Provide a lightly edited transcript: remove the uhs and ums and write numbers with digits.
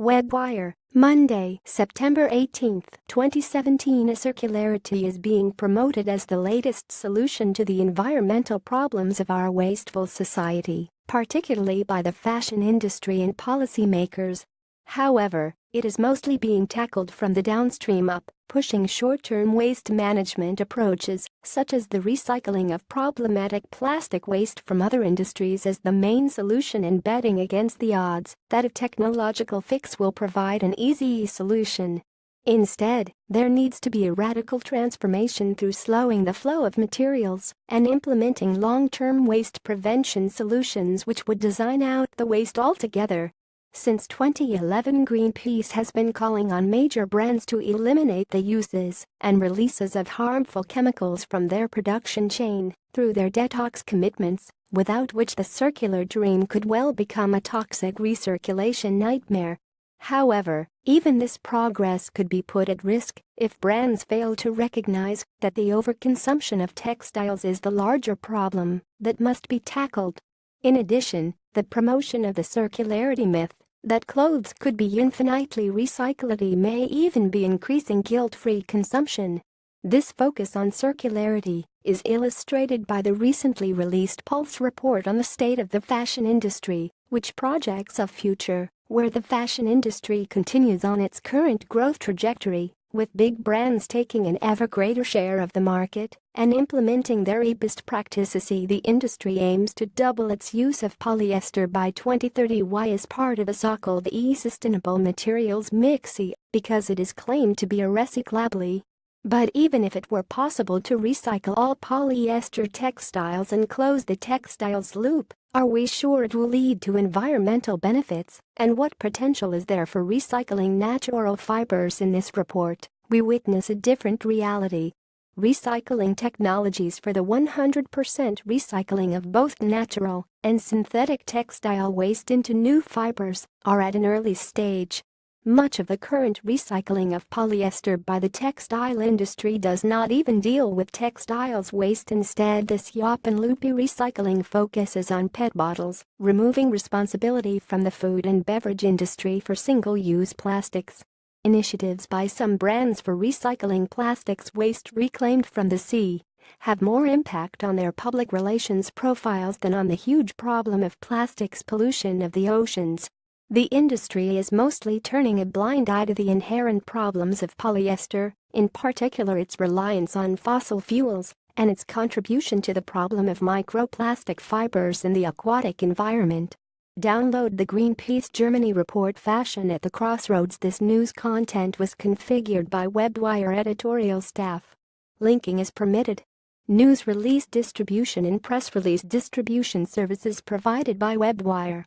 WEBWIRE, Monday, September 18, 2017. Circularity is being promoted as the latest solution to the environmental problems of our wasteful society, particularly by the fashion industry and policymakers. However, it is mostly being tackled from the downstream up, pushing short-term waste management approaches, such as the recycling of problematic plastic waste from other industries as the main solution, and betting against the odds that a technological fix will provide an easy solution. Instead, there needs to be a radical transformation through slowing the flow of materials and implementing long-term waste prevention solutions which would design out the waste altogether. Since 2011, Greenpeace has been calling on major brands to eliminate the uses and releases of harmful chemicals from their production chain through their detox commitments, without which the circular dream could well become a toxic recirculation nightmare. However, even this progress could be put at risk if brands fail to recognize that the overconsumption of textiles is the larger problem that must be tackled. In addition, the promotion of the circularity myth that clothes could be infinitely recyclable may even be increasing guilt-free consumption. This focus on circularity is illustrated by the recently released Pulse report on the state of the fashion industry, which projects a future where the fashion industry continues on its current growth trajectory, with big brands taking an ever greater share of the market and implementing their best practices. The industry aims to double its use of polyester by 2030 as part of a so-called sustainable materials mix because it is claimed to be recyclable. But even if it were possible to recycle all polyester textiles and close the textiles loop, are we sure it will lead to environmental benefits? And what potential is there for recycling natural fibers? In this report, we witness a different reality. Recycling technologies for the 100% recycling of both natural and synthetic textile waste into new fibers are at an early stage. Much of the current recycling of polyester by the textile industry does not even deal with textiles waste. Instead, this open-loopy recycling focuses on PET bottles, removing responsibility from the food and beverage industry for single-use plastics. Initiatives by some brands for recycling plastics waste reclaimed from the sea have more impact on their public relations profiles than on the huge problem of plastics pollution of the oceans. The industry is mostly turning a blind eye to the inherent problems of polyester, in particular its reliance on fossil fuels and its contribution to the problem of microplastic fibers in the aquatic environment. Download the Greenpeace Germany report Fashion at the Crossroads. This news content was configured by WEBWIRE editorial staff. Linking is permitted. News release distribution and press release distribution services provided by WEBWIRE.